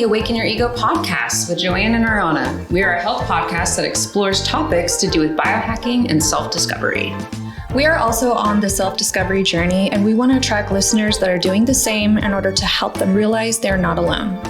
the Awaken Your Ego podcast with Joanne and Ariana. We are a health podcast that explores topics to do with biohacking and self-discovery. We are also on the self-discovery journey, and we want to attract listeners that are doing the same in order to help them realize they're not alone.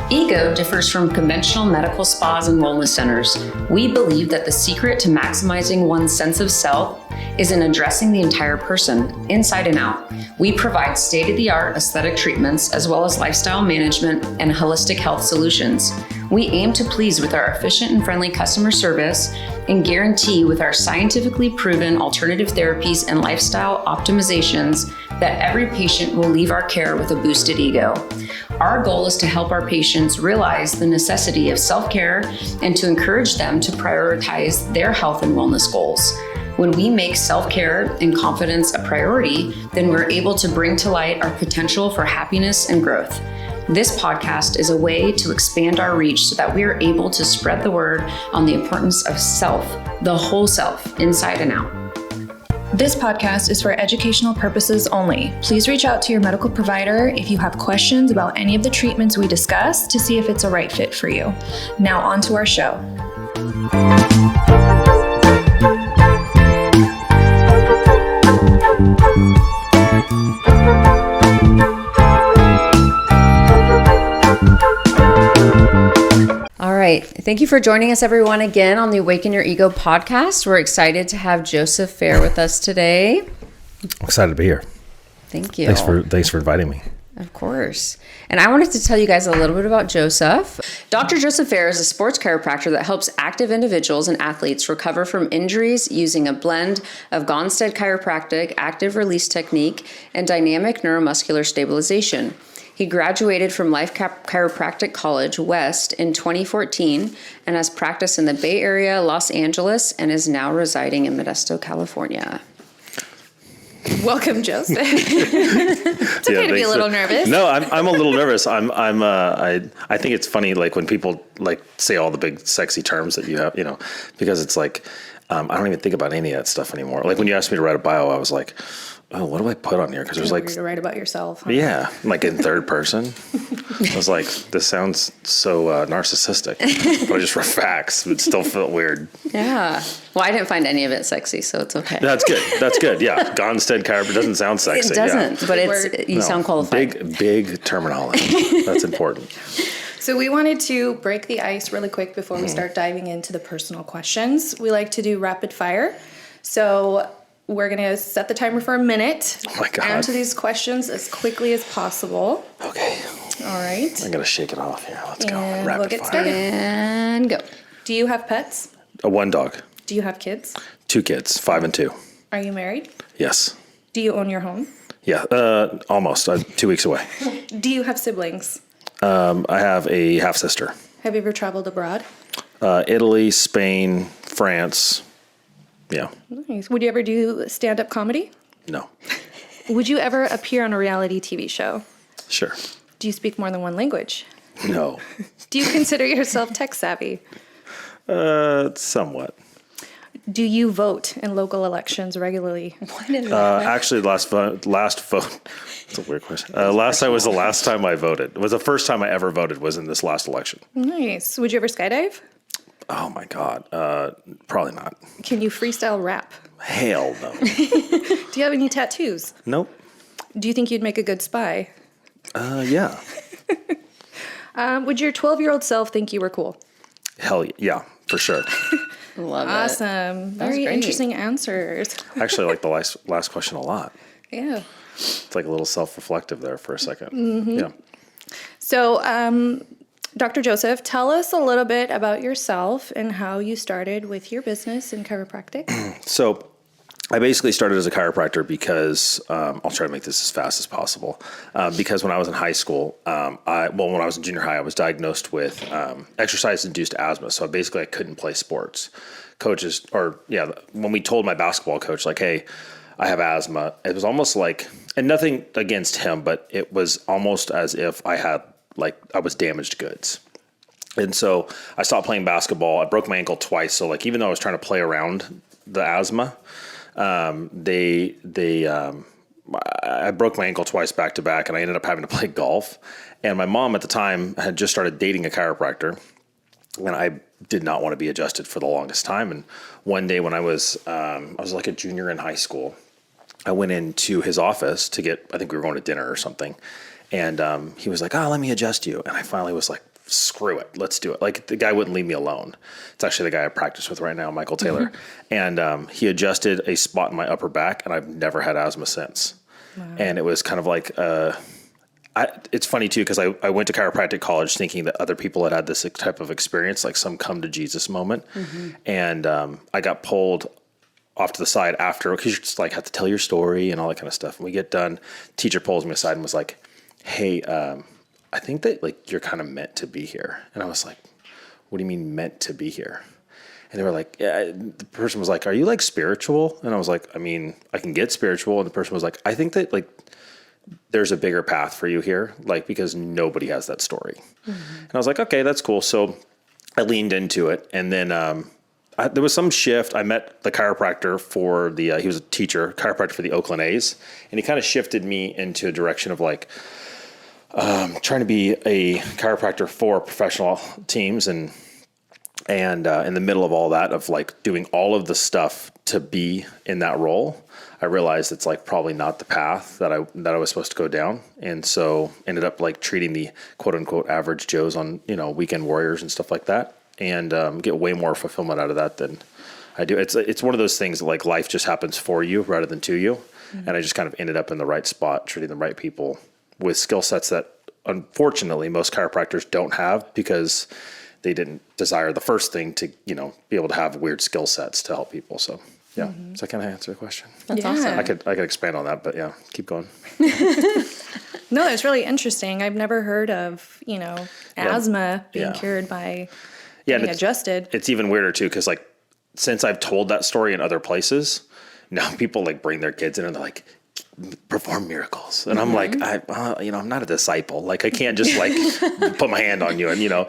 Ego differs from conventional medical spas and wellness centers. We believe that the secret to maximizing one's sense of self is in addressing the entire person, inside and out. We provide state-of-the-art aesthetic treatments as well as lifestyle management and holistic health solutions. We aim to please with our efficient and friendly customer service and guarantee with our scientifically proven alternative therapies and lifestyle optimizations that every patient will leave our care with a boosted ego. Our goal is to help our patients realize the necessity of self-care and to encourage them to prioritize their health and wellness goals. When we make self-care and confidence a priority, then we're able to bring to light our potential for happiness and growth. This podcast is a way to expand our reach so that we are able to spread the word on the importance of self, the whole self, inside and out. This podcast is for educational purposes only. Please reach out to your medical provider if you have questions about any of the treatments we discuss to see if it's a right fit for you. Now on to our show. All right. Thank you for joining us, everyone, again on the Awaken Your Ego podcast. We're excited to have Joseph Fair with us today. Excited to be here. Thank you. Thanks for inviting me. Of course. And I wanted to tell you guys a little bit about Joseph. Dr. Joseph Fair is a sports chiropractor that helps active individuals and athletes recover from injuries using a blend of Gonstead Chiropractic, active release technique, and Dynamic Neuromuscular Stabilization. He graduated from Life Chiropractic College West in 2014 and has practiced in the Bay Area, Los Angeles, and is now residing in Modesto, California. Welcome, Joseph. It's okay to be a little nervous. No, I'm a little nervous. I think it's funny, like when people like say all the big sexy terms that you have, because it's like I don't even think about any of that stuff anymore. Like when you asked me to write a bio, I was like, oh, what do I put on here? Because there's like to write about yourself. Huh? Yeah, like in third person. I was like, this sounds so narcissistic. But I just wrote facts. It still felt weird. Yeah. Well, I didn't find any of it sexy, so it's okay. That's good. Yeah, Gonstead Chiropractic doesn't sound sexy. It doesn't, but you sound qualified. Big terminology. That's important. So we wanted to break the ice really quick before we start diving into the personal questions. We like to do rapid fire. So we're going to set the timer for a minute. Oh my God. Answer these questions as quickly as possible. Okay. All right. I'm going to shake it off here. Let's go. And Rapid we'll get fire. started. And go. Do you have pets? One dog. Do you have kids? 2 kids, 5 and 2. Are you married? Yes. Do you own your home? Yeah, almost. 2 weeks away. Do you have siblings? I have a half sister. Have you ever traveled abroad? Italy, Spain, France. Yeah. Nice. Would you ever do stand-up comedy? No. Would you ever appear on a reality TV show? Sure. Do you speak more than one language? No. Do you consider yourself tech savvy? Somewhat. Do you vote in local elections regularly? Actually, last vote. That's a weird question. Last time was the last time I voted. It was the first time I ever voted was in this last election. Nice. Would you ever skydive? Oh my God. Probably not. Can you freestyle rap? Hell no. Do you have any tattoos? Nope. Do you think you'd make a good spy? Yeah. Would your 12-year-old self think you were cool? Hell yeah, for sure. Love it. Awesome. Very interesting answers. Actually, I like the last question a lot. Yeah. It's like a little self-reflective there for a second. Mm-hmm. Yeah. So, Dr. Joseph, tell us a little bit about yourself and how you started with your business in chiropractic. So I basically started as a chiropractor because I'll try to make this as fast as possible. Because when I was in high school, when I was in junior high, I was diagnosed with exercise-induced asthma. So basically, I couldn't play sports. When we told my basketball coach, like, hey, I have asthma, it was almost like, and nothing against him, but it was almost as if I was damaged goods. And so I stopped playing basketball. I broke my ankle twice. So even though I was trying to play around the asthma, I broke my ankle twice back to back, and I ended up having to play golf. And my mom at the time had just started dating a chiropractor, and I did not want to be adjusted for the longest time. And one day when I was like a junior in high school, I went into his office to get, I think we were going to dinner or something. And he was like, let me adjust you. And I finally was like, screw it, let's do it. Like, the guy wouldn't leave me alone. It's actually the guy I practice with right now, Michael Taylor. And he adjusted a spot in my upper back, and I've never had asthma since. Wow. And it was kind of like, it's funny too, because I went to chiropractic college thinking that other people had this type of experience, like some come to Jesus moment. And I got pulled off to the side after, because you just like have to tell your story and all that kind of stuff. And we get done, teacher pulls me aside and was like, hey, I think that like you're kind of meant to be here. And I was like, what do you mean meant to be here? And they were like, yeah. The person was like, are you like spiritual? And I was like, I mean, I can get spiritual. And the person was like, I think that like there's a bigger path for you here, like, because nobody has that story. And I was like, okay, that's cool. So I leaned into it. And then there was some shift. I met the chiropractor for he was a teacher, chiropractor for the Oakland A's. And he kind of shifted me into a direction of like, trying to be a chiropractor for professional teams, and in the middle of all that, of like doing all of the stuff to be in that role, I realized it's like probably not the path that I was supposed to go down. And so ended up like treating the quote unquote average Joes on, weekend warriors and stuff like that, and get way more fulfillment out of that than I do. It's one of those things that like life just happens for you rather than to you. And I just kind of ended up in the right spot, treating the right people with skill sets that unfortunately most chiropractors don't have, because they didn't desire the first thing to, be able to have weird skill sets to help people. So yeah. So I kind of answer the question. That's awesome. I could expand on that, but yeah, keep going. No, it's really interesting. I've never heard of, asthma being cured by getting adjusted. It's even weirder too, because like, since I've told that story in other places, now people like bring their kids in and they're like, perform miracles. And I'm like, I'm not a disciple. Like, I can't just like put my hand on you and,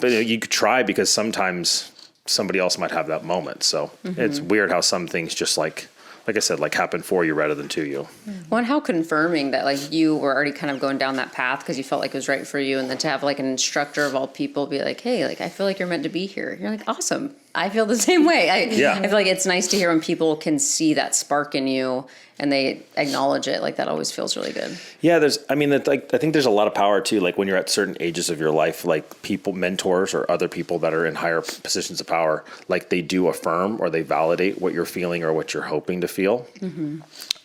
but you could try, because sometimes somebody else might have that moment. So it's weird how some things just like I said, like happen for you rather than to you. Well, and how confirming that like you were already kind of going down that path because you felt like it was right for you. And then to have like an instructor of all people be like, hey, like, I feel like you're meant to be here. You're like, awesome. I feel the same way. I feel like it's nice to hear when people can see that spark in you and they acknowledge it. Like, that always feels really good. Yeah. I think there's a lot of power too. Like when you're at certain ages of your life, like people, mentors or other people that are in higher positions of power, like they do affirm or they validate what you're feeling or what you're hoping to feel.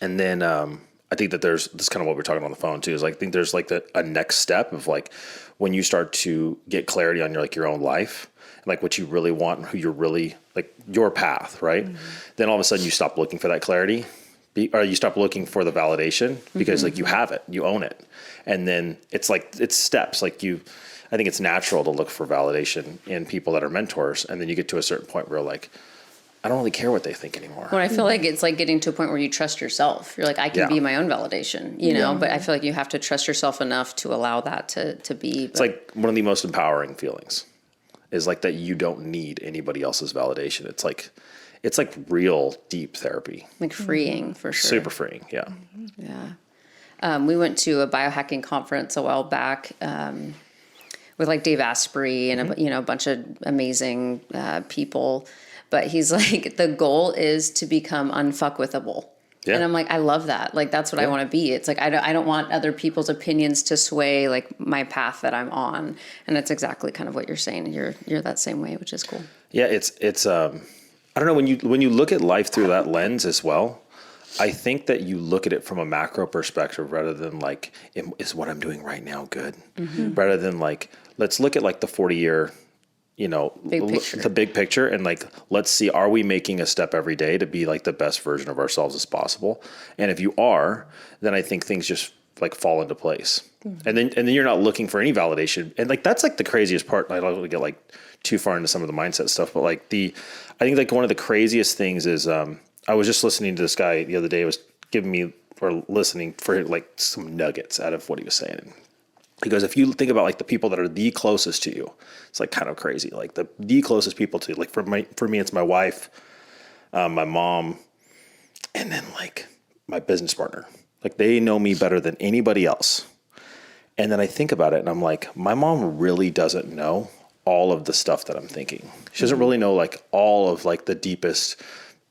And then, I think that this is kind of what we're talking on the phone too, is like, I think there's like a next step of like, when you start to get clarity on your own life, like what you really want and who you're really like your path, right? Then all of a sudden you stop looking for that clarity, or you stop looking for the validation, because like you have it, you own it. And then it's steps. Like I think it's natural to look for validation in people that are mentors. And then you get to a certain point where like, I don't really care what they think anymore. Well, I feel like it's like getting to a point where you trust yourself. You're like, I can be my own validation, you know, but I feel like you have to trust yourself enough to allow that to be. It's like one of the most empowering feelings is like that you don't need anybody else's validation. It's like real deep therapy. Like freeing for sure. Super freeing. Yeah. Yeah. We went to a biohacking conference a while back, with like Dave Asprey and a bunch of amazing, people. But he's like, the goal is to become unfuckwithable. Yeah. And I'm like, I love that. Like, that's what I want to be. It's like, I don't want other people's opinions to sway like my path that I'm on. And that's exactly kind of what you're saying. You're that same way, which is cool. Yeah. It's I don't know, when you look at life through that lens as well, I think that you look at it from a macro perspective rather than like, is what I'm doing right now good? Rather than like, let's look at like the 40-year, the big picture, and like, let's see, are we making a step every day to be like the best version of ourselves as possible? And if you are, then I think things just like fall into place. And then you're not looking for any validation. And like, that's like the craziest part. I don't want to get like too far into some of the mindset stuff, but like I think like one of the craziest things is, I was just listening to this guy the other day, was giving me, or listening for like some nuggets out of what he was saying. He goes, if you think about like the people that are the closest to you, it's like kind of crazy. Like the closest people to you, like for me, it's my wife, my mom, and then like my business partner. Like they know me better than anybody else. And then I think about it and I'm like, my mom really doesn't know all of the stuff that I'm thinking. She doesn't really know like all of like the deepest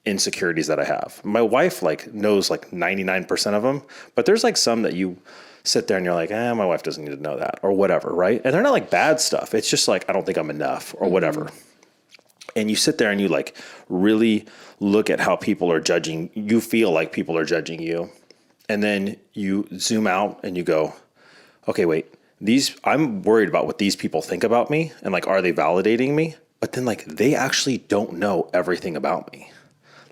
insecurities that I have. My wife like knows like 99% of them, but there's like some that you sit there and you're like, my wife doesn't need to know that or whatever, right? And they're not like bad stuff. It's just like, I don't think I'm enough or whatever. And you sit there and you like really look at how people are judging. You feel like people are judging you. And then you zoom out and you go, okay, wait, I'm worried about what these people think about me and like, are they validating me? But then like, they actually don't know everything about me.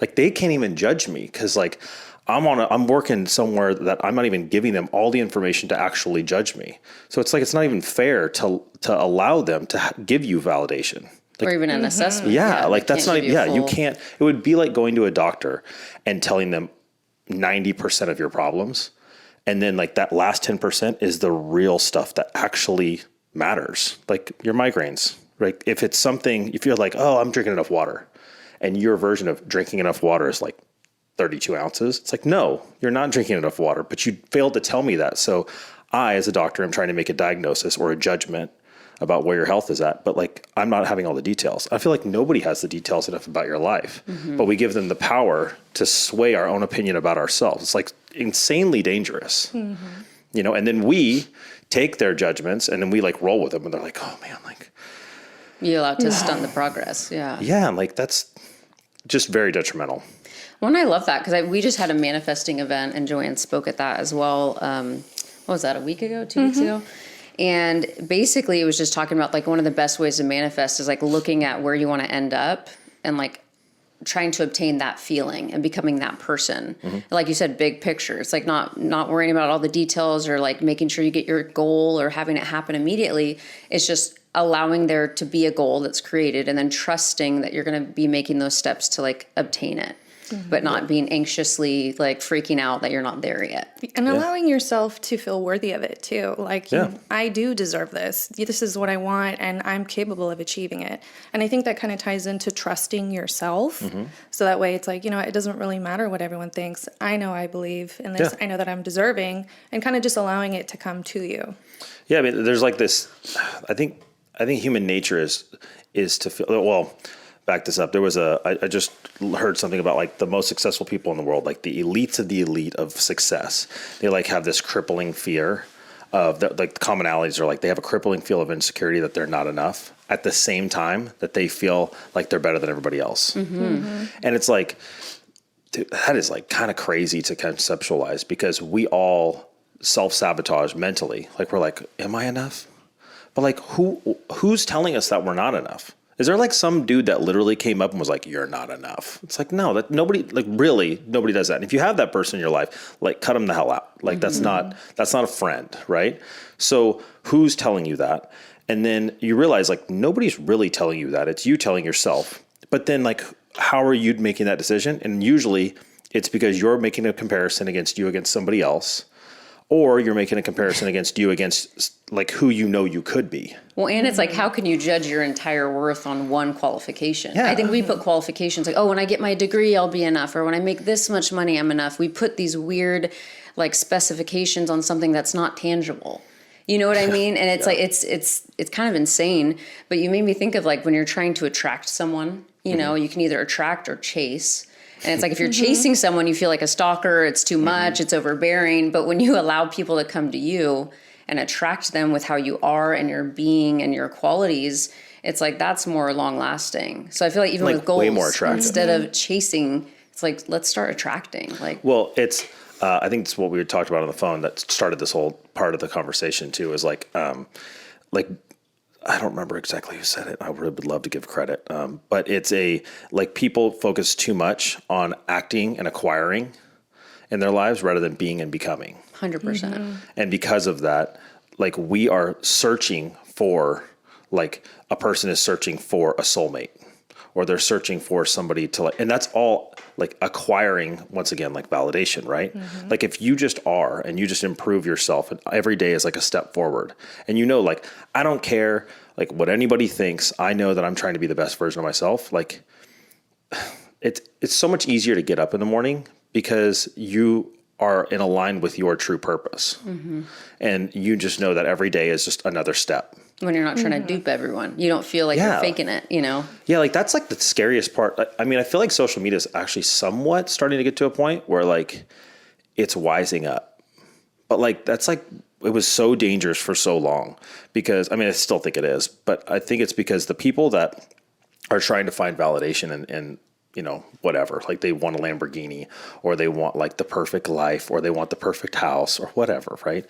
Like they can't even judge me because like I'm working somewhere that I'm not even giving them all the information to actually judge me. So it's like, it's not even fair to allow them to give you validation. Like, or even an assessment. Yeah, like that's not, you can't, it would be like going to a doctor and telling them 90% of your problems. And then like that last 10% is the real stuff that actually matters. Like your migraines, right? If it's something, if you're like, oh, I'm drinking enough water and your version of drinking enough water is like 32 ounces. It's like, no, you're not drinking enough water, but you failed to tell me that. So I, as a doctor, am trying to make a diagnosis or a judgment about where your health is at, but like, I'm not having all the details. I feel like nobody has the details enough about your life, but we give them the power to sway our own opinion about ourselves. It's like insanely dangerous, you know, and then we take their judgments and then we like roll with them and they're like, oh man, like you're allowed to stunt the progress. Yeah. Yeah. And like, that's just very detrimental. Well, and I love that because we just had a manifesting event and Joanne spoke at that as well. What was that, a week ago, 2 weeks ago? And basically it was just talking about like one of the best ways to manifest is like looking at where you want to end up and like trying to obtain that feeling and becoming that person. Like you said, big picture. It's like not worrying about all the details or like making sure you get your goal or having it happen immediately. It's just allowing there to be a goal that's created and then trusting that you're going to be making those steps to like obtain it. But not being anxiously like freaking out that you're not there yet. And allowing yourself to feel worthy of it too. Like, I do deserve this. This is what I want and I'm capable of achieving it. And I think that kind of ties into trusting yourself. So that way it's like, you know, it doesn't really matter what everyone thinks. I know I believe in this. I know that I'm deserving and kind of just allowing it to come to you. Yeah. I mean, there's like this, I think human nature is to feel, well, back this up. There was I just heard something about like the most successful people in the world, like the elites of the elite of success. They like have this crippling fear of like the commonalities are like they have a crippling feel of insecurity that they're not enough at the same time that they feel like they're better than everybody else. And it's like, dude, that is like kind of crazy to conceptualize because we all self-sabotage mentally. Like we're like, am I enough? But like who's telling us that we're not enough? Is there like some dude that literally came up and was like, you're not enough? It's like, no, that nobody does that. And if you have that person in your life, like cut them the hell out. Like that's not a friend, right? So who's telling you that? And then you realize like nobody's really telling you that. It's you telling yourself. But then like, how are you making that decision? And usually it's because you're making a comparison against somebody else. Or you're making a comparison against like who you know you could be. Well, and it's like, how can you judge your entire worth on one qualification? Yeah. I think we put qualifications like, oh, when I get my degree, I'll be enough. Or when I make this much money, I'm enough. We put these weird like specifications on something that's not tangible. You know what I mean? And it's like, it's kind of insane. But you made me think of like when you're trying to attract someone, you know, you can either attract or chase. And it's like if you're chasing someone, you feel like a stalker, it's too much, it's overbearing. But when you allow people to come to you and attract them with how you are and your being and your qualities, it's like that's more long lasting. So I feel like even like with goals, way more attractive. Instead of chasing, it's like, let's start attracting. Like, well, it's, I think it's what we talked about on the phone that started this whole part of the conversation too, is like I don't remember exactly who said it. I would love to give credit. But it's like people focus too much on acting and acquiring in their lives rather than being and becoming. 100%. And because of that, like we are searching for, like a person is searching for a soulmate or they're searching for somebody to like, and that's all like acquiring, once again, like validation, right? Like if you just are and you just improve yourself and every day is like a step forward and you know, like, I don't care like what anybody thinks. I know that I'm trying to be the best version of myself. Like it's so much easier to get up in the morning because you are in align with your true purpose. And you just know that every day is just another step. When you're not trying to dupe everyone, you don't feel like you're faking it, you know? Yeah, like that's like the scariest part. I mean, I feel like social media is actually somewhat starting to get to a point where like it's wising up. But like that's like, it was so dangerous for so long because, I mean, I still think it is, but I think it's because the people that are trying to find validation and you know, whatever, like they want a Lamborghini or they want like the perfect life or they want the perfect house or whatever, right?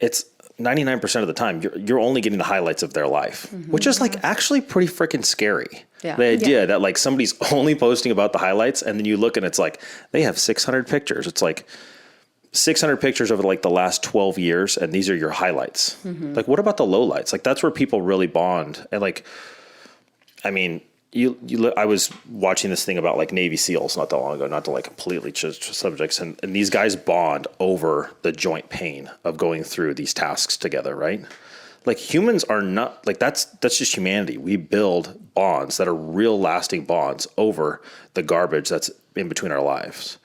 It's 99% of the time you're only getting the highlights of their life, which is like actually pretty freaking scary. Yeah. The idea that like somebody's only posting about the highlights and then you look and it's like they have 600 pictures. It's like 600 pictures over like the last 12 years and these are your highlights. Like what about the lowlights? Like that's where people really bond. And like, I mean, I was watching this thing about like Navy SEALs not that long ago, not to like completely change subjects. And these guys bond over the joint pain of going through these tasks together, right? Like humans are not like that's just humanity. We build bonds that are real lasting bonds over the garbage that's in between our lives.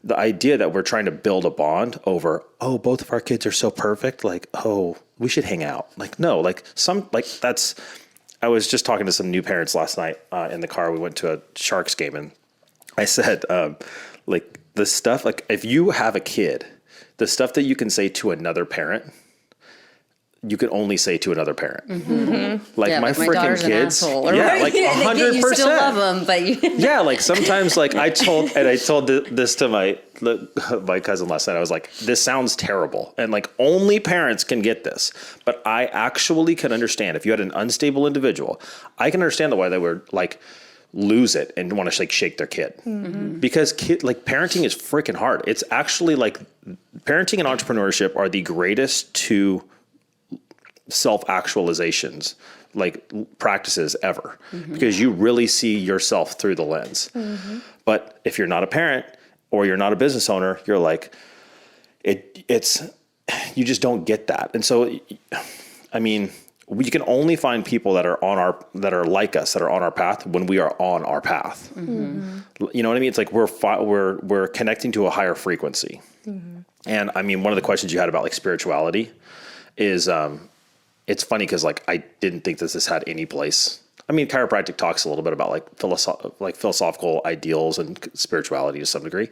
The idea that we're trying to build a bond over, oh, both of our kids are so perfect. Like, oh, we should hang out. Like, no, like that's, I was just talking to some new parents last night in the car. We went to a Sharks game and I said, like the stuff, like if you have a kid, the stuff that you can say to another parent, you can only say to another parent. Like my freaking kids. Like 100%. You still love them, but yeah, like sometimes like I told this to my cousin last night. I was like, this sounds terrible. And like only parents can get this. But I actually can understand if you had an unstable individual, I can understand the why they would like lose it and want to like shake their kid. Because parenting is freaking hard. It's actually like parenting and entrepreneurship are the greatest two self-actualizations like practices ever because you really see yourself through the lens. But if you're not a parent or you're not a business owner, you're like it's you just don't get that. And so I mean, we can only find people that are like us, that are on our path when we are on our path. You know what I mean? It's like we're connecting to a higher frequency. And I mean, one of the questions you had about like spirituality is it's funny because like I didn't think that this had any place. I mean, chiropractic talks a little bit about like philosophical ideals and spirituality to some degree,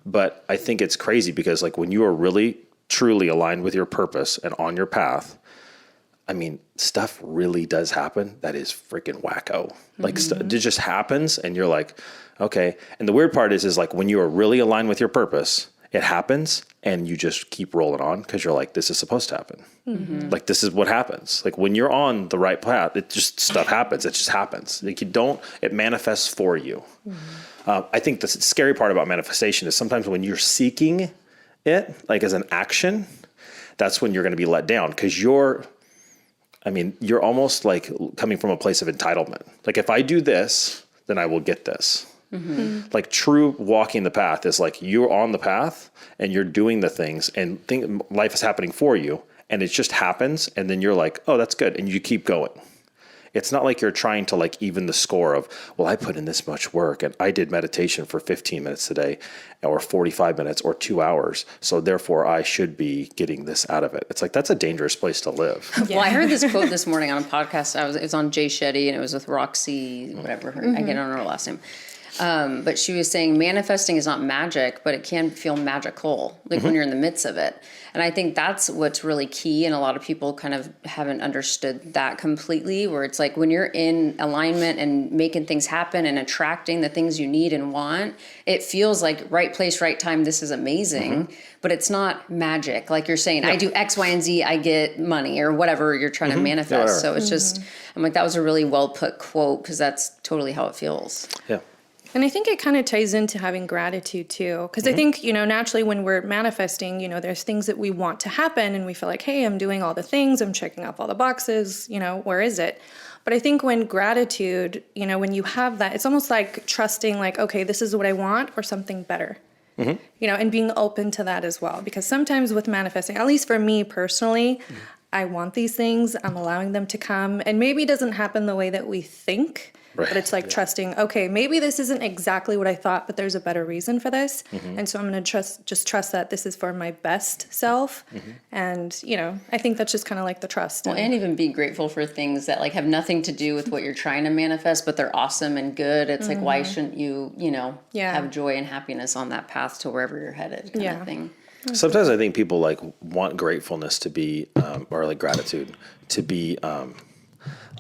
but I think it's crazy because like when you are really truly aligned with your purpose and on your path, I mean, stuff really does happen that is freaking wacko. Like it just happens and you're like, okay. And the weird part is like when you are really aligned with your purpose, it happens and you just keep rolling on because you're like, this is supposed to happen. Like, this is what happens. Like when you're on the right path, it just stuff happens. It just happens. Like it manifests for you. I think the scary part about manifestation is sometimes when you're seeking it, like as an action, that's when you're going to be let down because you're almost like coming from a place of entitlement. Like if I do this, then I will get this. Like true walking the path is like you're on the path and you're doing the things and life is happening for you and it just happens and then you're like, oh, that's good. And you keep going. It's not like you're trying to like even the score of, well, I put in this much work and I did meditation for 15 minutes today or 45 minutes or 2 hours. So therefore I should be getting this out of it. It's like, that's a dangerous place to live. Well, I heard this quote this morning on a podcast. It was on Jay Shetty and it was with Roxy, whatever I don't know her last name. But she was saying manifesting is not magic, but it can feel magical, like when you're in the midst of it. And I think that's what's really key. And a lot of people kind of haven't understood that completely, where it's like when you're in alignment and making things happen and attracting the things you need and want, it feels like right place, right time. This is amazing, but it's not magic. Like you're saying, I do X, Y, and Z, I get money or whatever you're trying to manifest. So it's just, I'm like, that was a really well put quote because that's totally how it feels. Yeah. And I think it kind of ties into having gratitude too. Because I think, naturally when we're manifesting, there's things that we want to happen and we feel like, hey, I'm doing all the things, I'm checking off all the boxes, where is it? But I think when gratitude, when you have that, it's almost like trusting like, okay, this is what I want or something better. And being open to that as well. Because sometimes with manifesting, at least for me personally, I want these things, I'm allowing them to come. And maybe it doesn't happen the way that we think. Right. But it's like trusting, okay, maybe this isn't exactly what I thought, but there's a better reason for this. And so I'm going to trust that this is for my best self. And, you know, I think that's just kind of like the trust. Well, and even be grateful for things that like have nothing to do with what you're trying to manifest, but they're awesome and good. It's like, why shouldn't you, you know, have joy and happiness on that path to wherever you're headed kind of thing. Sometimes I think people like want gratefulness to be, or like gratitude to be,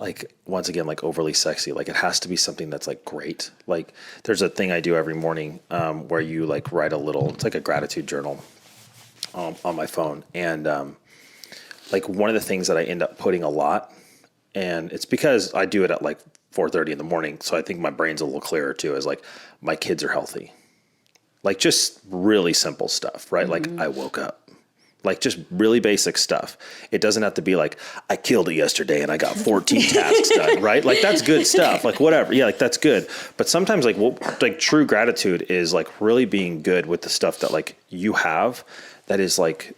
like once again, like overly sexy. Like it has to be something that's like great. Like there's a thing I do every morning, where you like write a little, it's like a gratitude journal, on my phone. And, like one of the things that I end up putting a lot, and it's because I do it at like 4:30 in the morning. So I think my brain's a little clearer too, is like my kids are healthy. Like just really simple stuff, right? Like I woke up. Like just really basic stuff. It doesn't have to be like, I killed it yesterday and I got 14 tasks done, right? Like that's good stuff. Like whatever. Yeah, like that's good. But sometimes like true gratitude is like really being good with the stuff that like you have that is like,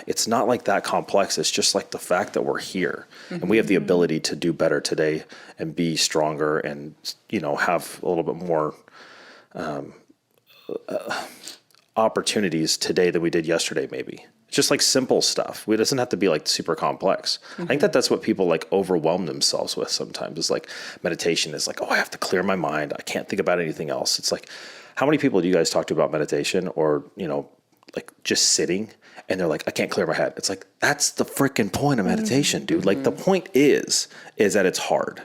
it's not like that complex. It's just like the fact that we're here and we have the ability to do better today and be stronger and, you know, have a little bit more, opportunities today than we did yesterday, maybe. It's just like simple stuff. It doesn't have to be like super complex. I think that's what people like overwhelm themselves with sometimes, is like meditation is like, oh, I have to clear my mind. I can't think about anything else. It's like, how many people do you guys talk to about meditation or, you know, like just sitting and they're like, I can't clear my head. It's like, that's the freaking point of meditation, dude. Like the point is that it's hard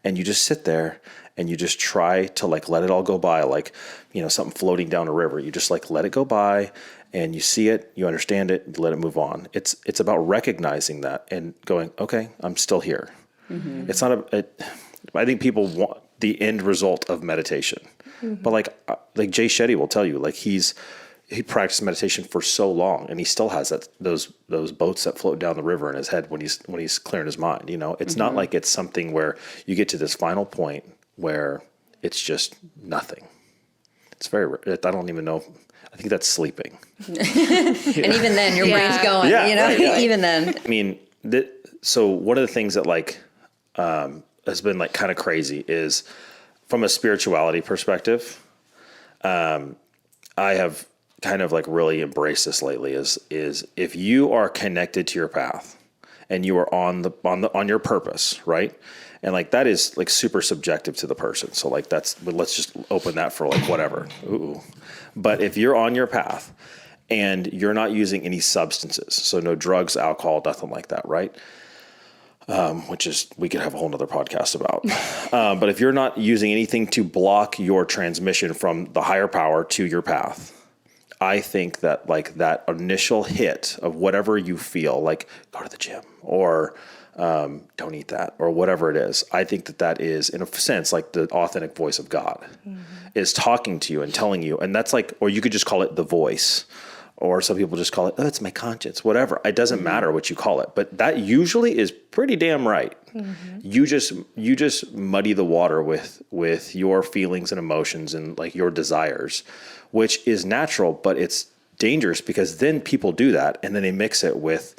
and you just sit there and you just try to like let it all go by, like, you know, something floating down a river. You just like let it go by and you see it, you understand it, you let it move on. It's about recognizing that and going, okay, I'm still here. It's not I think people want the end result of meditation. But like Jay Shetty will tell you, like he practiced meditation for so long and he still has those boats that float down the river in his head when he's clearing his mind. You know, it's not like it's something where you get to this final point where it's just nothing. It's I don't even know. I think that's sleeping. And even then your brain's going, you know, right. Even then. I mean, so one of the things that like, has been like kind of crazy is from a spirituality perspective. I have kind of like really embraced this lately is if you are connected to your path and you are on your purpose, right? And like that is like super subjective to the person. So like let's just open that for like whatever. Ooh. But if you're on your path and you're not using any substances, so no drugs, alcohol, nothing like that, right? Which is, we could have a whole nother podcast about. But if you're not using anything to block your transmission from the higher power to your path, I think that like that initial hit of whatever you feel, like go to the gym or don't eat that or whatever it is. I think that is in a sense like the authentic voice of God is talking to you and telling you. And that's like, or you could just call it the voice, or some people just call it, oh, it's my conscience, whatever. It doesn't matter what you call it, but that usually is pretty damn right. You just muddy the water with your feelings and emotions and like your desires, which is natural, but it's dangerous because then people do that and then they mix it with,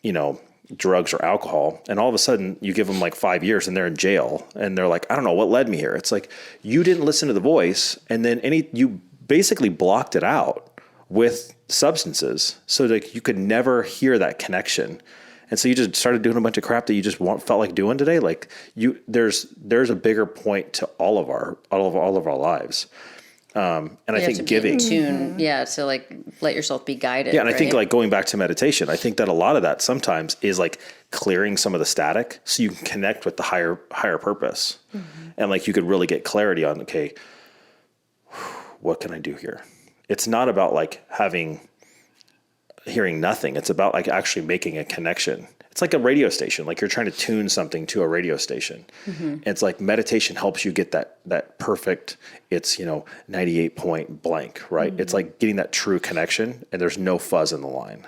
you know, drugs or alcohol, and all of a sudden you give them like 5 years and they're in jail and they're like, I don't know what led me here. It's like you didn't listen to the voice and then you basically blocked it out with substances so that you could never hear that connection. And so you just started doing a bunch of crap that you just felt like doing today. Like there's a bigger point to all of our lives. And I think giving tune, to like let yourself be guided. Yeah. And I think like going back to meditation, I think that a lot of that sometimes is like clearing some of the static so you can connect with the higher purpose. And like you could really get clarity on, okay, what can I do here? It's not about like hearing nothing. It's about like actually making a connection. It's like a radio station. Like you're trying to tune something to a radio station. It's like meditation helps you get that perfect, it's, 98 point blank, right? It's like getting that true connection and there's no fuzz in the line.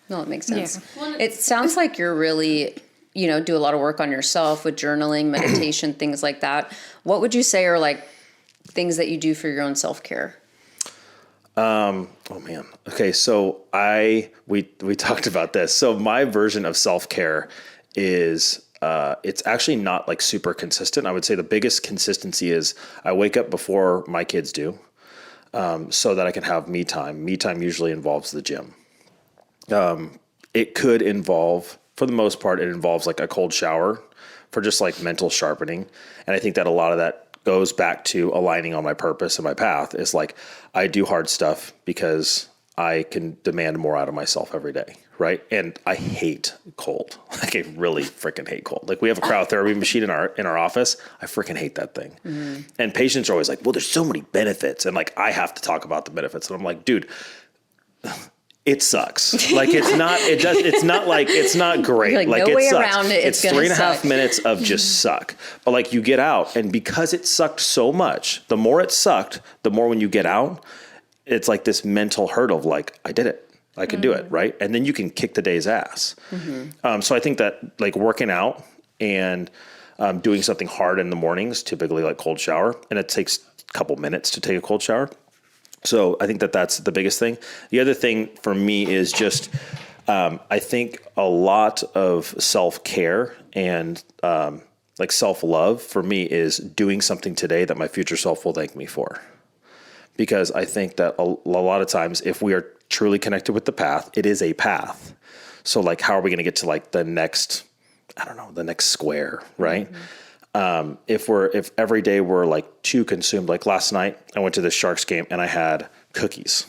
No, it makes sense. Yeah. It sounds like you're really, do a lot of work on yourself with journaling, meditation, things like that. What would you say are like things that you do for your own self-care? Oh man. Okay. So we talked about this. So my version of self-care is, it's actually not like super consistent. I would say the biggest consistency is I wake up before my kids do, so that I can have me time. Me time usually involves the gym. It could involve, for the most part, it involves like a cold shower for just like mental sharpening. And I think that a lot of that goes back to aligning on my purpose and my path. Is like, I do hard stuff because I can demand more out of myself every day. Right. And I hate cold. Like, I really freaking hate cold. Like, we have a cryotherapy machine in our office. I freaking hate that thing. Mm-hmm. And patients are always like, well, there's so many benefits. And like, I have to talk about the benefits. And I'm like, dude, it sucks. Like, it's not great. Like no it way sucks. around it. It's 3.5 minutes of just suck. But like, you get out, and because it sucked so much, the more it sucked, the more when you get out, it's like this mental hurdle of like, I did it. I can do it. Right. And then you can kick the day's ass. Mm-hmm. So I think that like working out and doing something hard in the mornings, typically like cold shower, and it takes a couple minutes to take a cold shower. So I think that that's the biggest thing. The other thing for me is just, I think a lot of self-care and like self-love for me is doing something today that my future self will thank me for. Because I think that a lot of times, if we are truly connected with the path, it is a path. So like, how are we going to get to like the next, the next square, right? Mm-hmm. If every day we're like too consumed, like last night I went to the Sharks game and I had cookies.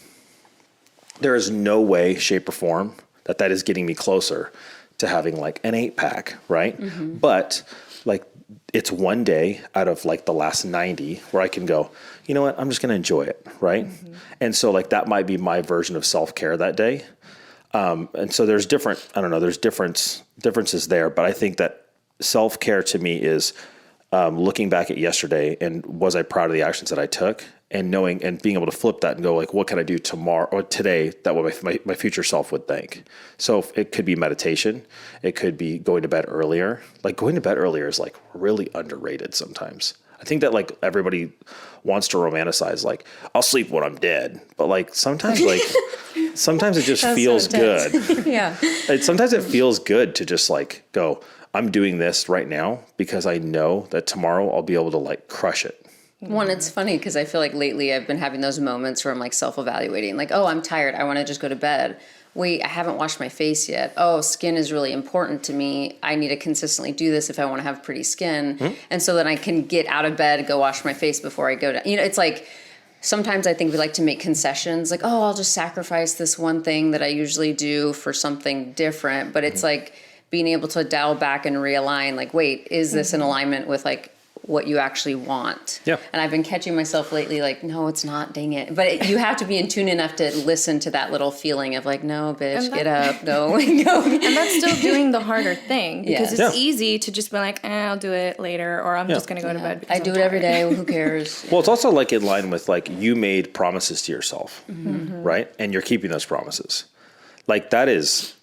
There is no way, shape or form that is getting me closer to having like an 8-pack, right? Mm-hmm. But like, it's one day out of like the last 90 where I can go, you know what, I'm just going to enjoy it. Right. Mm-hmm. And so like, that might be my version of self-care that day. And so there's there's differences there, but I think that self-care to me is looking back at yesterday and was I proud of the actions that I took, and knowing and being able to flip that and go like, what can I do tomorrow or today that my future self would thank? So it could be meditation. It could be going to bed earlier. Like, going to bed earlier is like really underrated sometimes. I think that like everybody wants to romanticize, like, I'll sleep when I'm dead. But like, sometimes it just feels good. Yeah. Sometimes it feels good to just like go, I'm doing this right now because I know that tomorrow I'll be able to like crush it. One, it's funny because I feel like lately I've been having those moments where I'm like self-evaluating, like, oh, I'm tired. I want to just go to bed. Wait, I haven't washed my face yet. Oh, skin is really important to me. I need to consistently do this if I want to have pretty skin. Mm-hmm. And so then I can get out of bed, go wash my face before I go to, it's like, sometimes I think we like to make concessions, like, oh, I'll just sacrifice this one thing that I usually do for something different. But it's like being able to dial back and realign, like, wait, is this in alignment with like what you actually want? Yeah. And I've been catching myself lately like, no, it's not, dang it. But you have to be in tune enough to listen to that little feeling of like, no, bitch, get up, go. Go. And that's still doing the harder thing, because it's easy to just be like, I'll do it later, or I'm just going to go to bed. I do it every day. Who cares? Well, it's also like in line with like, you made promises to yourself, right? And you're keeping those promises. Like, that is,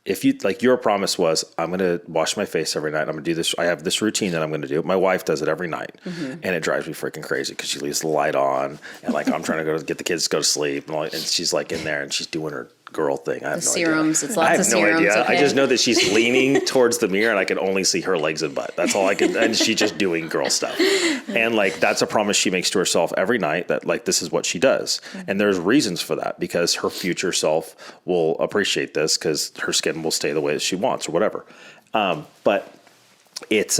if you like, your promise was, I'm going to wash my face every night. I'm going to do this. I have this routine that I'm going to do. My wife does it every night, and it drives me freaking crazy because she leaves the light on, and like, I'm trying to go get the kids to go to sleep, and she's like in there and she's doing her girl thing. I have no serums. idea. It's lots of serums. I have no idea. Okay. I just know that she's leaning towards the mirror and I can only see her legs and butt. That's all I can. And she's just doing girl stuff. And like, that's a promise she makes to herself every night, that like, this is what she does. And there's reasons for that, because her future self will appreciate this because her skin will stay the way that she wants or whatever. But it's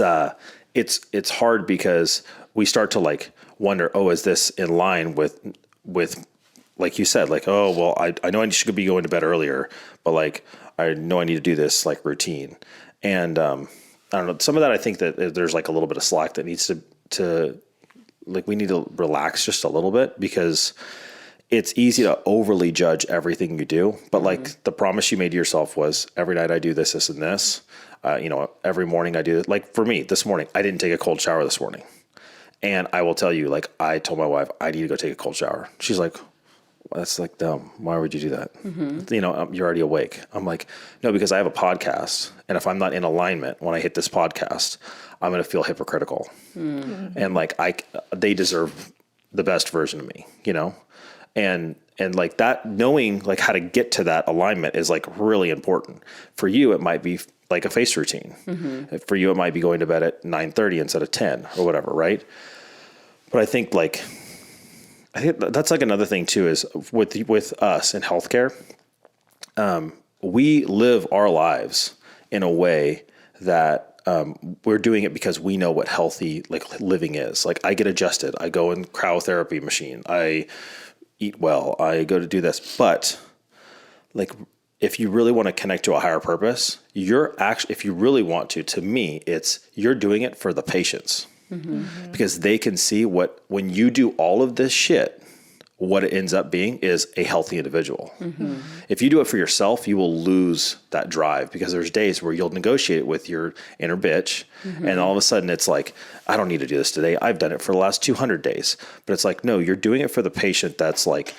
hard because we start to like wonder, oh, is this in line with like you said, like, oh, well, I know I should be going to bed earlier, but like, I know I need to do this like routine. And I don't know, some of that, I think that there's like a little bit of slack that needs to like, we need to relax just a little bit, because it's easy to overly judge everything you do. But like, the promise you made to yourself was, every night I do this, this, and this. Every morning I do it. Like, for me, this morning, I didn't take a cold shower this morning. And I will tell you, like, I told my wife, I need to go take a cold shower. She's like, that's like dumb. Why would you do that? Mm-hmm. You're already awake. I'm like, no, because I have a podcast. And if I'm not in alignment when I hit this podcast, I'm going to feel hypocritical. Mm-hmm. And like, they deserve the best version of me, and And like that, knowing like how to get to that alignment is like really important. For you, it might be like a face routine. For you, it might be going to bed at 9:30 instead of 10 or whatever. Right. But I think that's like another thing too, is with us in healthcare, we live our lives in a way that we're doing it because we know what healthy like living is. Like I get adjusted. I go in cryotherapy machine. I eat well. I go to do this. But like if you really want to connect to a higher purpose, if you really want to me, you're doing it for the patients. Because they can see when you do all of this shit, what it ends up being is a healthy individual. If you do it for yourself, you will lose that drive, because there's days where you'll negotiate with your inner bitch and all of a sudden it's like, I don't need to do this today. I've done it for the last 200 days. But it's like, no, you're doing it for the patient that's like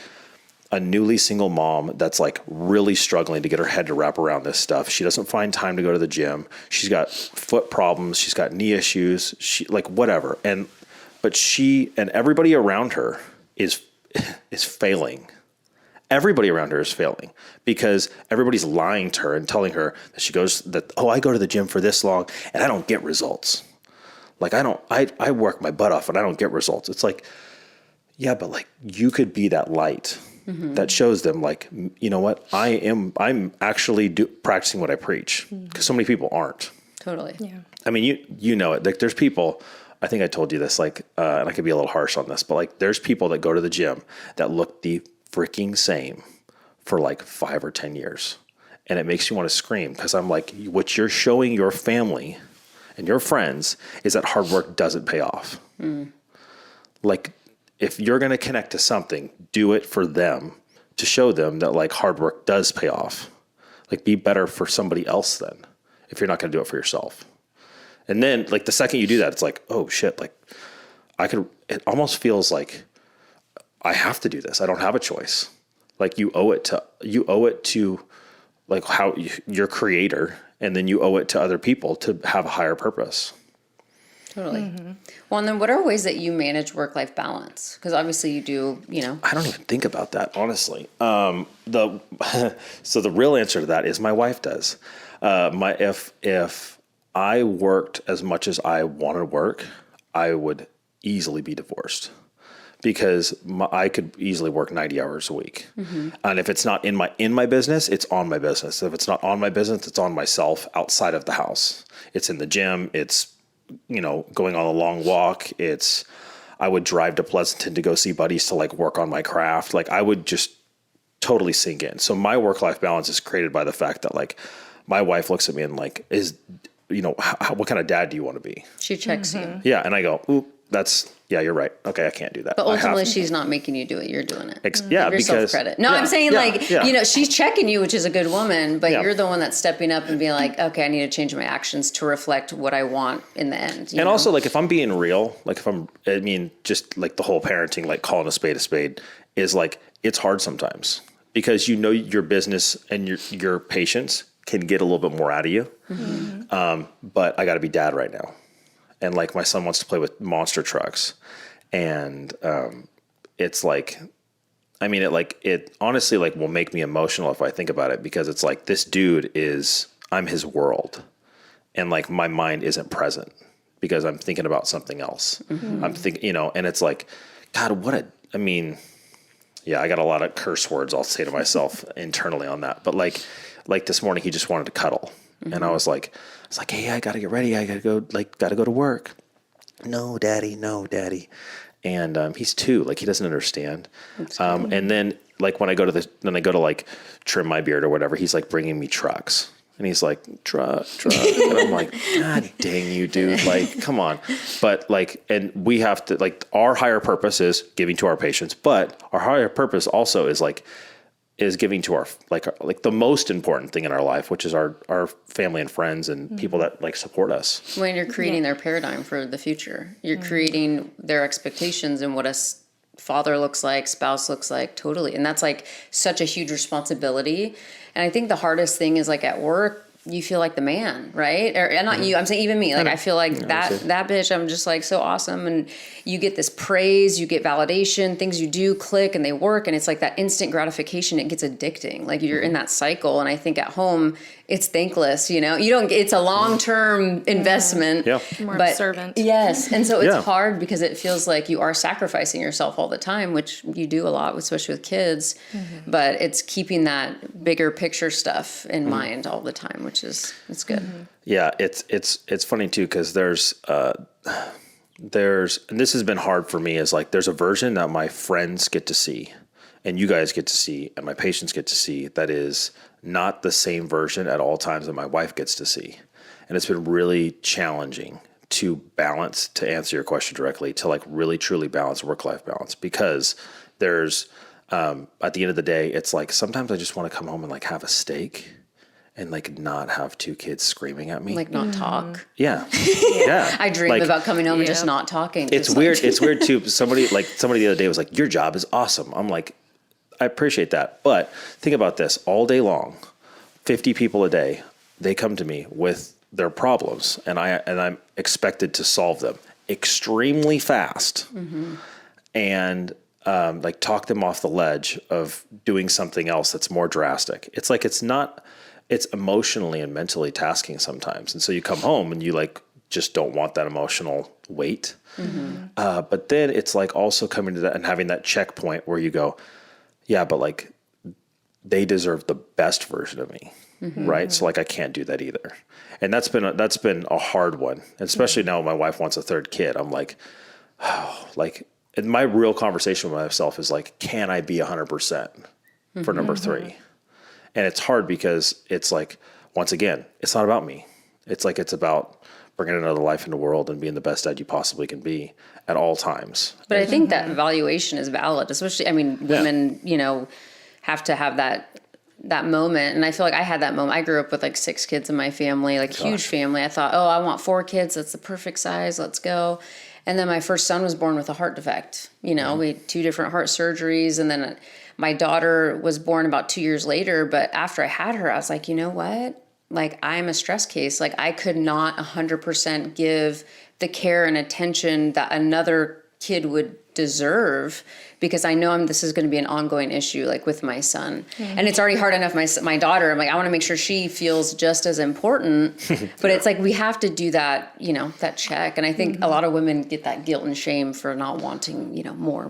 a newly single mom that's like really struggling to get her head to wrap around this stuff. She doesn't find time to go to the gym. She's got foot problems. She's got knee issues. She like whatever. But she and everybody around her is failing. Everybody around her is failing because everybody's lying to her and telling her that I go to the gym for this long and I don't get results. Like I work my butt off and I don't get results. It's like, yeah, but like you could be that light that shows them like, you know what, I'm actually practicing what I preach, because so many people aren't. Totally. Yeah. I mean, you know it. Like there's people, I think I told you this, like, and I could be a little harsh on this, but like there's people that go to the gym that look the freaking same for like 5 or 10 years. And it makes you want to scream, because I'm like, what you're showing your family and your friends is that hard work doesn't pay off. Like if you're going to connect to something, do it for them, to show them that like hard work does pay off. Like be better for somebody else then, if you're not going to do it for yourself. And then like the second you do that, it's like, oh shit, like it almost feels like I have to do this. I don't have a choice. Like you owe it to like how your creator, and then you owe it to other people to have a higher purpose. Totally. Well, and then what are ways that you manage work-life balance? Because obviously you do, I don't even think about that, honestly. So the real answer to that is my wife does. If I worked as much as I want to work, I would easily be divorced, because I could easily work 90 hours a week. And if it's not in my business, it's on my business. If it's not on my business, it's on myself outside of the house. It's in the gym. It's, going on a long walk. I would drive to Pleasanton to go see buddies to like work on my craft. Like I would just totally sink in. So my work-life balance is created by the fact that like my wife looks at me and like, what kind of dad do you want to be? She checks you. Yeah. And I go, ooh, you're right. Okay. I can't do that. But ultimately she's not making you do it. You're doing it. Yeah. Give yourself credit. No, I'm saying she's checking you, which is a good woman, but you're the one that's stepping up and being like, okay, I need to change my actions to reflect what I want in the end. And also like, if I'm being real, like just like the whole parenting, like calling a spade is like, it's hard sometimes, because your business and your patients can get a little bit more out of you. But I got to be dad right now. And like my son wants to play with monster trucks, and it's like, it honestly like will make me emotional if I think about it, because it's like this dude I'm his world, and like my mind isn't present because I'm thinking about something else. I'm thinking, and it's like, God, I got a lot of curse words I'll say to myself internally on that. But like this morning, he just wanted to cuddle. And I was like, hey, I got to get ready. I got to go to work. No, daddy. And he's 2, like he doesn't understand. And then like when I go to like trim my beard or whatever, he's like bringing me trucks. And he's like, truck. And I'm like, God dang you, dude. Like, come on. But like, and we have to, like, our higher purpose is giving to our patients, but our higher purpose also is giving to our, like the most important thing in our life, which is our family and friends and people that like support us. When you're creating their paradigm for the future, you're creating their expectations and what a father looks like, spouse looks like, totally. And that's like such a huge responsibility. And I think the hardest thing is like at work, you feel like the man, right? Or not you, I'm saying even me. Like I feel like that bitch, I'm just like so awesome. And you get this praise, you get validation, things you do click and they work. And it's like that instant gratification, it gets addicting. Like you're in that cycle. And I think at home, it's thankless, you don't, it's a long-term investment. Yeah. More of a servant. Yes. And so it's hard because it feels like you are sacrificing yourself all the time, which you do a lot, especially with kids, but it's keeping that bigger picture stuff in mind all the time, which is, it's good. Yeah. It's funny too, cause there's, and this has been hard for me, is like, there's a version that my friends get to see and you guys get to see and my patients get to see that is not the same version at all times that my wife gets to see. And it's been really challenging to balance, to answer your question directly, to like really truly balance work-life balance, because there's, at the end of the day, it's like, sometimes I just want to come home and like have a steak and like not have two kids screaming at me. Like not talk. Yeah. Yeah. I dream about coming home and just not talking. It's weird. It's weird too. Somebody the other day was like, your job is awesome. I'm like, I appreciate that. But think about this, all day long, 50 people a day, they come to me with their problems and I'm expected to solve them extremely fast and like talk them off the ledge of doing something else that's more drastic. It's like, it's emotionally and mentally tasking sometimes. And so you come home and you like just don't want that emotional weight. But then it's like also coming to that and having that checkpoint where you go, yeah, but like they deserve the best version of me. Right. So like, I can't do that either. And that's been a hard one. And especially now my wife wants a third kid. I'm like, and my real conversation with myself is like, can I be 100% for number 3? And it's hard because it's like, once again, it's not about me. It's like, it's about bringing another life into the world and being the best dad you possibly can be at all times. But I think that evaluation is valid, especially, I mean, women, have to have that moment. And I feel like I had that moment. I grew up with like 6 kids in my family, like huge family. I thought, oh, I want 4 kids. That's the perfect size. Let's go. And then my first son was born with a heart defect. We had 2 different heart surgeries. And then my daughter was born about 2 years later. But after I had her, I was like, you know what? Like, I'm a stress case. Like, I could not 100% give the care and attention that another kid would deserve, because I know this is going to be an ongoing issue, like with my son. And it's already hard enough. My daughter, I'm like, I want to make sure she feels just as important, but it's like, we have to do that, that check. And I think a lot of women get that guilt and shame for not wanting, more,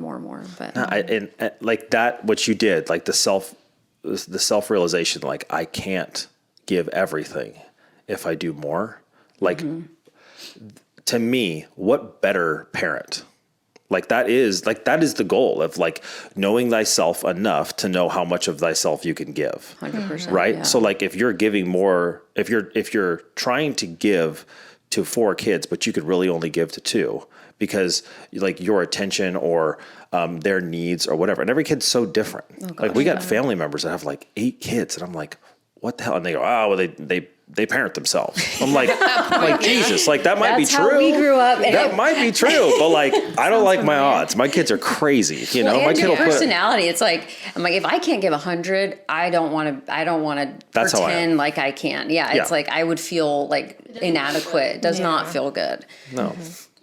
but and like that, what you did, like the self-realization, like I can't give everything if I do more. Like to me, what better parent? Like that is the goal of like knowing thyself enough to know how much of thyself you can give. 100%. Right. Yeah. So like if you're giving more, if you're trying to give to 4 kids, but you could really only give to 2 because like your attention or their needs or whatever. And every kid's so different. Oh, gosh, like we got family members that have like 8 kids and I'm like, what the hell? And they go, oh, well, they parent themselves. I'm like, Jesus, like that might be true. That's how we grew up. That might be true, but like, I don't like my odds. My kids are crazy. My kid will personality. It's like, I'm like, if I can't give 100, I don't want to pretend like I can. Yeah. It's like, I would feel like inadequate. It does not feel good. No.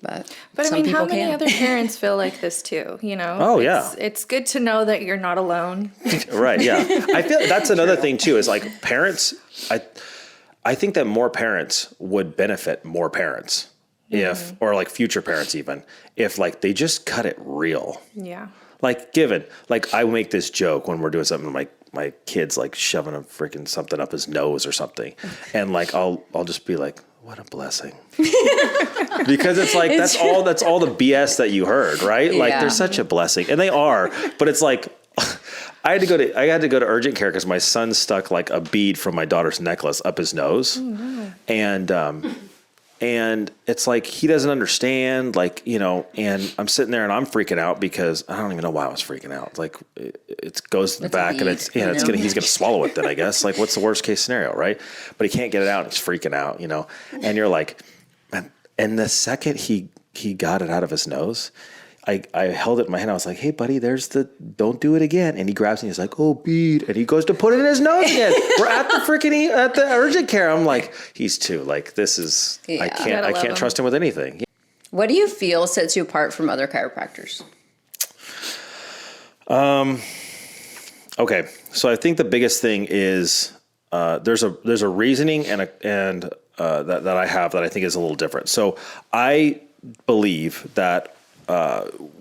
But I mean, how many other parents feel like this too? Oh yeah. It's good to know that you're not alone. Right. Yeah. I feel that's another thing too, is like parents, I think that more parents would benefit more parents or like future parents even, if like they just cut it real. Yeah. Like I make this joke when we're doing something, my kid's like shoving a freaking something up his nose or something. And like, I'll just be like, what a blessing. Because it's like, that's all the BS that you heard, right? Yeah. Like there's such a blessing, and they are, but it's like, I had to go to urgent care because my son stuck like a bead from my daughter's necklace up his nose. Oh, no. And it's like, he doesn't understand, like, and I'm sitting there and I'm freaking out because I don't even know why I was freaking out. It's like, it goes to the back and he's going to swallow it then, I guess. Like, what's the worst case scenario, right? But he can't get it out and he's freaking out, and you're like, man, and the second he got it out of his nose, I held it in my hand. I was like, hey, buddy, don't do it again. And he grabs me. He's like, oh, bead. And he goes to put it in his nose again. We're at the urgent care. I'm like, he's two. Like, this is, I can't trust him with anything. What do you feel sets you apart from other chiropractors? Okay. So I think the biggest thing is, there's a reasoning that I have that I think is a little different. So I believe that,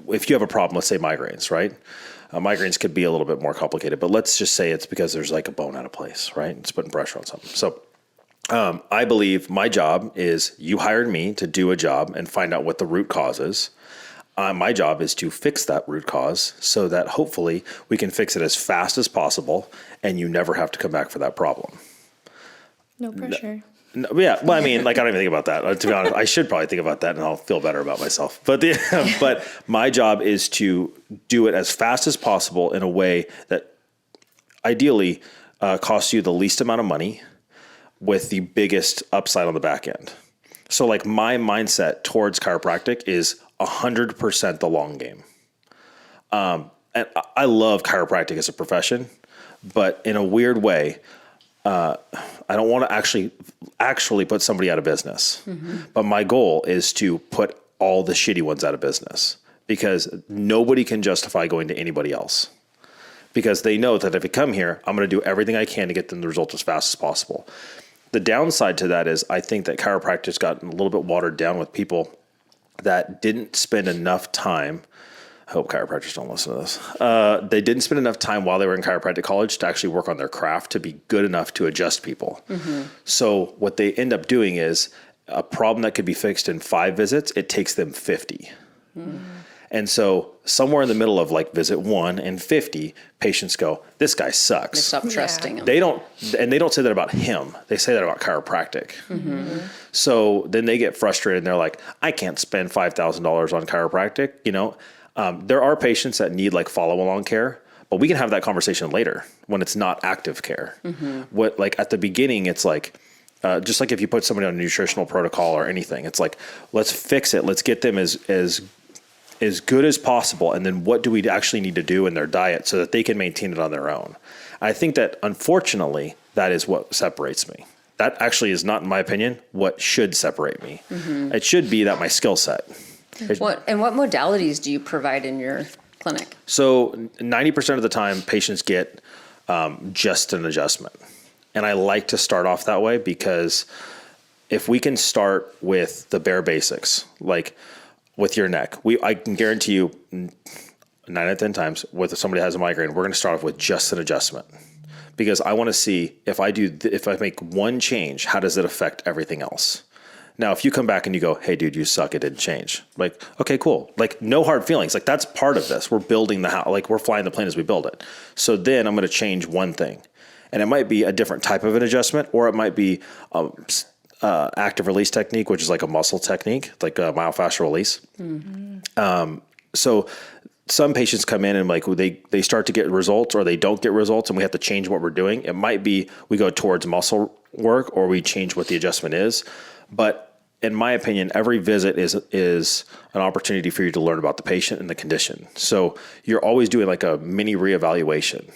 if you have a problem, let's say migraines, right? Migraines could be a little bit more complicated, but let's just say it's because there's like a bone out of place, right? It's putting pressure on something. So I believe my job is you hired me to do a job and find out what the root cause is. My job is to fix that root cause so that hopefully we can fix it as fast as possible and you never have to come back for that problem. No pressure. No, yeah, well, I mean, like, I don't even think about that. To be honest, I should probably think about that, and I'll feel better about myself. But but my job is to do it as fast as possible in a way that ideally costs you the least amount of money with the biggest upside on the back end. So, like, my mindset towards chiropractic is 100% the long game. And I love chiropractic as a profession, but in a weird way, I don't want to actually put somebody out of business, but my goal is to put all the shitty ones out of business because nobody can justify going to anybody else because they know that if they come here, I'm going to do everything I can to get them the result as fast as possible. The downside to that is I think that chiropractic's gotten a little bit watered down with people that didn't spend enough time. I hope chiropractors don't listen to this. They didn't spend enough time while they were in chiropractic college to actually work on their craft to be good enough to adjust people. So what they end up doing is a problem that could be fixed in 5 visits, it takes them 50. And so somewhere in the middle of like visit 1 and 50, patients go, this guy sucks. They stop trusting him. They don't say that about him. They say that about chiropractic. So then they get frustrated and they're like, I can't spend $5,000 on chiropractic, you know? There are patients that need like follow along care, but we can have that conversation later when it's not active care. What, like, at the beginning, it's like, just like if you put somebody on a nutritional protocol or anything, it's like, let's fix it. Let's get them as good as possible. And then what do we actually need to do in their diet so that they can maintain it on their own? I think that unfortunately, that is what separates me. That actually is not, in my opinion, what should separate me. It should be that my skill set. What modalities do you provide in your clinic? So 90% of the time, patients get just an adjustment. And I like to start off that way because if we can start with the bare basics, like with your neck, I can guarantee you 9 out of 10 times with somebody has a migraine, we're going to start off with just an adjustment. Because I want to see if I make one change, how does it affect everything else? Now, if you come back and you go, hey, dude, you suck, it didn't change. Like, okay, cool. Like, no hard feelings. Like, that's part of this. We're building the house. Like, we're flying the plane as we build it. So then I'm going to change one thing. And it might be a different type of an adjustment, or it might be active release technique, which is like a muscle technique, like a myofascial release. So some patients come in and like they start to get results or they don't get results and we have to change what we're doing. It might be we go towards muscle work or we change what the adjustment is. But in my opinion, every visit is an opportunity for you to learn about the patient and the condition. So you're always doing like a mini reevaluation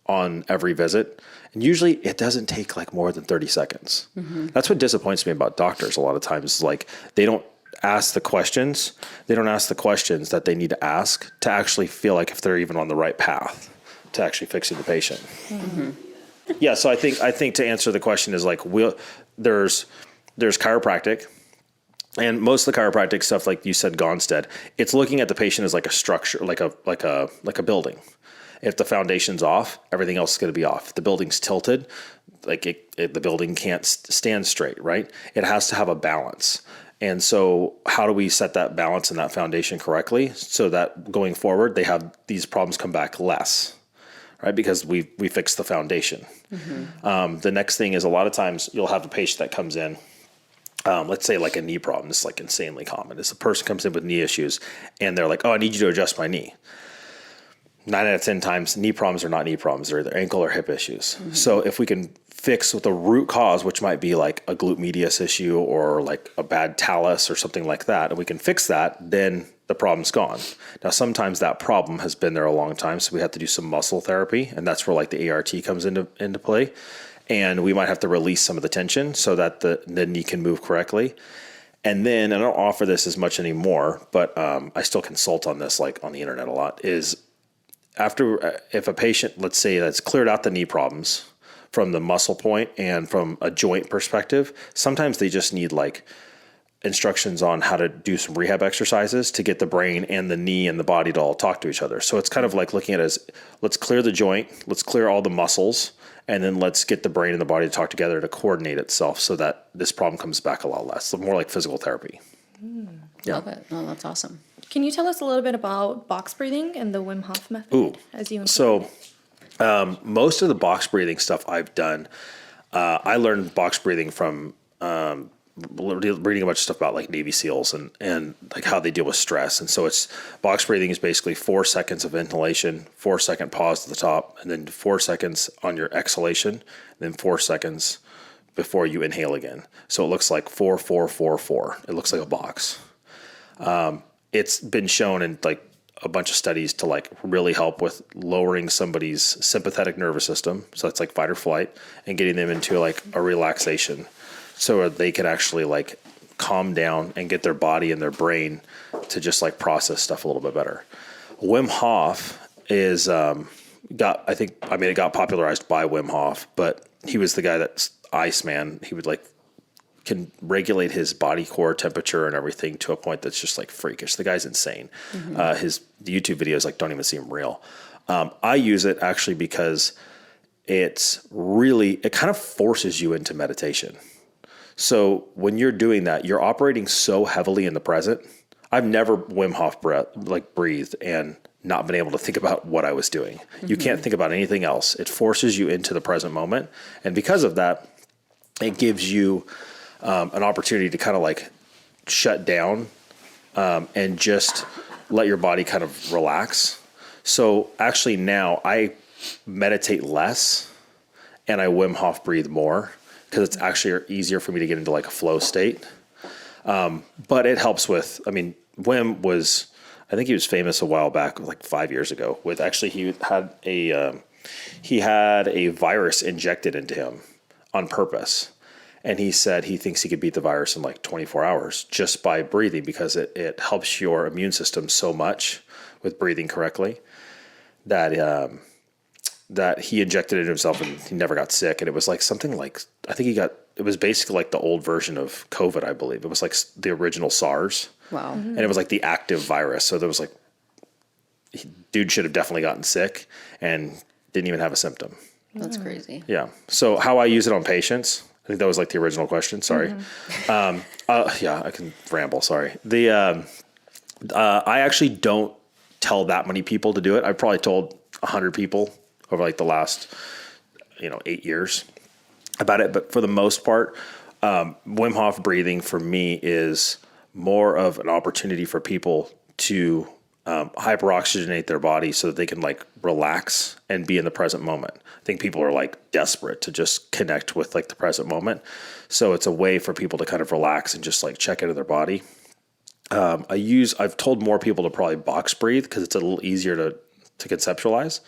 on every visit. And usually it doesn't take like more than 30 seconds. That's what disappoints me about doctors a lot of times is like they don't ask the questions. They don't ask the questions that they need to ask to actually feel like if they're even on the right path to actually fixing the patient. Yeah, so I think to answer the question is like there's chiropractic, and most of the chiropractic stuff, like you said, Gonstead, it's looking at the patient as like a structure, like a building. If the foundation's off, everything else is going to be off. If the building's tilted, like the building can't stand straight, right? It has to have a balance. And so how do we set that balance and that foundation correctly so that going forward, they have these problems come back less, right? Because we fixed the foundation. The next thing is a lot of times you'll have a patient that comes in, let's say like a knee problem. This is like insanely common. It's a person comes in with knee issues and they're like, oh, I need you to adjust my knee. 9 out of 10 times, knee problems are not knee problems. They're either ankle or hip issues. So if we can fix with the root cause, which might be like a glute medius issue or like a bad talus or something like that, and we can fix that, then the problem's gone. Now, sometimes that problem has been there a long time, so we have to do some muscle therapy, and that's where like the ART comes into play. And we might have to release some of the tension so that the knee can move correctly. And then, I don't offer this as much anymore, but I still consult on this, like on the internet a lot, is after, if a patient, let's say that's cleared out the knee problems from the muscle point and from a joint perspective, sometimes they just need like instructions on how to do some rehab exercises to get the brain and the knee and the body to all talk to each other. So it's kind of like looking at it as, let's clear the joint, let's clear all the muscles, and then let's get the brain and the body to talk together to coordinate itself so that this problem comes back a lot less. So more like physical therapy. Yeah. Love it. Oh, that's awesome. Can you tell us a little bit about box breathing and the Wim Hof method? Most of the box breathing stuff I've done, I learned box breathing from reading a bunch of stuff about like Navy SEALs and like how they deal with stress. And so it's box breathing is basically 4 seconds of inhalation, 4-second pause at the top, and then 4 seconds on your exhalation, and then 4 seconds before you inhale again. So it looks like 4, 4, 4, 4. It looks like a box. It's been shown in like a bunch of studies to like really help with lowering somebody's sympathetic nervous system. So that's like fight or flight, and getting them into like a relaxation, so they can actually like calm down and get their body and their brain to just like process stuff a little bit better. Wim Hof is it got popularized by Wim Hof, but he was the guy that's Iceman. He would like can regulate his body core temperature and everything to a point that's just like freakish. The guy's insane. The YouTube videos like don't even seem real. I use it actually because it kind of forces you into meditation. So when you're doing that, you're operating so heavily in the present. I've never Wim Hof breathed and not been able to think about what I was doing. You can't think about anything else. It forces you into the present moment. And because of that, it gives you an opportunity to kind of like shut down and just let your body kind of relax. So actually now I meditate less and I Wim Hof breathe more, because it's actually easier for me to get into like a flow state. But it helps with, Wim was, I think he was famous a while back, like 5 years ago, with actually he had a virus injected into him on purpose. And he said he thinks he could beat the virus in like 24 hours just by breathing, because it helps your immune system so much with breathing correctly that he injected it himself and he never got sick. And it was like something like, it was basically like the old version of COVID, I believe. It was like the original SARS. Wow. And it was like the active virus. So there was like, dude should have definitely gotten sick and didn't even have a symptom. That's crazy. Yeah. So how I use it on patients, I think that was like the original question. Sorry. Yeah, I can ramble. Sorry. I actually don't tell that many people to do it. I've probably told 100 people over like the last, 8 years about it. But for the most part, Wim Hof breathing for me is more of an opportunity for people to hyperoxygenate their body so that they can like relax and be in the present moment. I think people are like desperate to just connect with like the present moment. So it's a way for people to kind of relax and just like check into their body. I've told more people to probably box breathe because it's a little easier to conceptualize.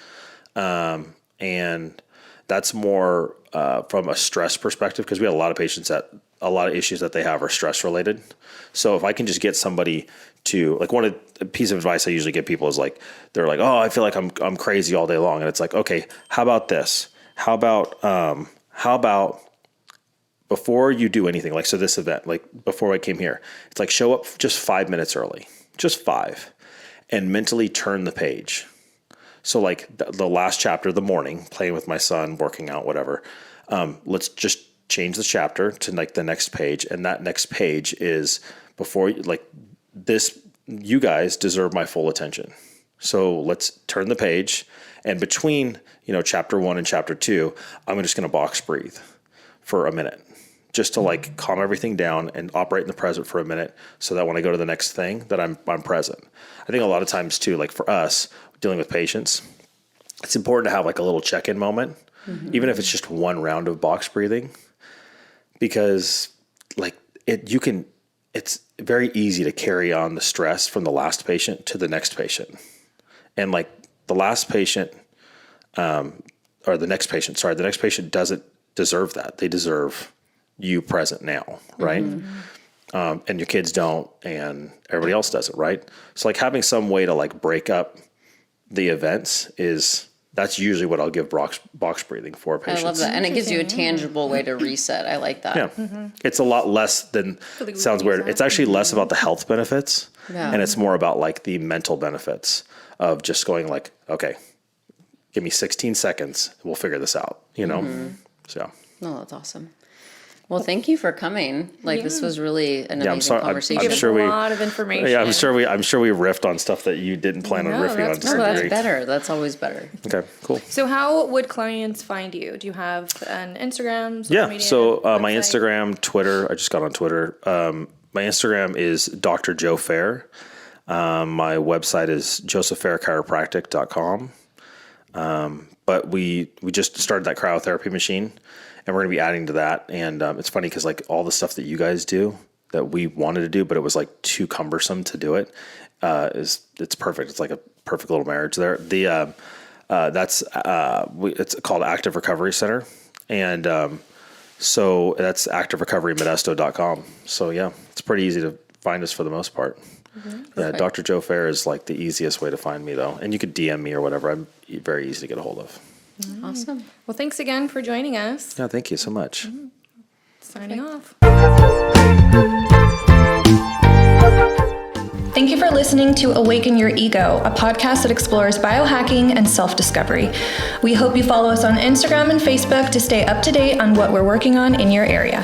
And that's more from a stress perspective, because we have a lot of patients that a lot of issues that they have are stress related. So if I can just get somebody to like, a piece of advice I usually give people is like, they're like, oh, I feel like I'm crazy all day long. And it's like, okay, how about this? How about before you do anything, like, so this event, like before I came here, it's like, show up just 5 minutes early, just 5, and mentally turn the page. So like the last chapter, the morning, playing with my son, working out, whatever. Let's just change the chapter to like the next page. And that next page is before like this, you guys deserve my full attention. So let's turn the page. And between, chapter 1 and chapter 2, I'm just going to box breathe for a minute, just to like calm everything down and operate in the present for a minute, so that when I go to the next thing that I'm present. I think a lot of times too, like for us dealing with patients, it's important to have like a little check-in moment, even if it's just one round of box breathing, because like it's very easy to carry on the stress from the last patient to the next patient. And like the last patient, or the next patient doesn't deserve that. They deserve you present now, right? And your kids don't, and everybody else doesn't, right? So like having some way to like break up the events that's usually what I'll give box breathing for patients. I love that. And it gives you a tangible way to reset. I like that. Yeah. It's a lot less than, sounds weird. It's actually less about the health benefits, and it's more about like the mental benefits of just going like, okay, give me 16 seconds, we'll figure this out, you know? So. No, that's awesome. Well, thank you for coming. This was really an amazing conversation. I'm sure a lot of information. Yeah, I'm sure we riffed on stuff that you didn't plan on riffing on. No, that's better. That's always better. Okay, cool. So how would clients find you? Do you have an Instagram? Social media, so my Instagram, Twitter, I just got on Twitter. My Instagram is Dr. Joe Fair. My website is josephfairchiropractic.com. But we just started that cryotherapy machine, and we're going to be adding to that. And it's funny because like all the stuff that you guys do that we wanted to do, but it was like too cumbersome to do it, it's perfect. It's like a perfect little marriage there. It's called Active Recovery Center. And so that's activerecoverymodesto.com. So yeah, it's pretty easy to find us for the most part. Yeah, Dr. Joe Fair is like the easiest way to find me though. And you could DM me or whatever. I'm very easy to get a hold of. Awesome. Well, thanks again for joining us. Yeah, thank you so much. Signing off. Thank you for listening to Awaken Your Ego, a podcast that explores biohacking and self-discovery. We hope you follow us on Instagram and Facebook to stay up to date on what we're working on in your area.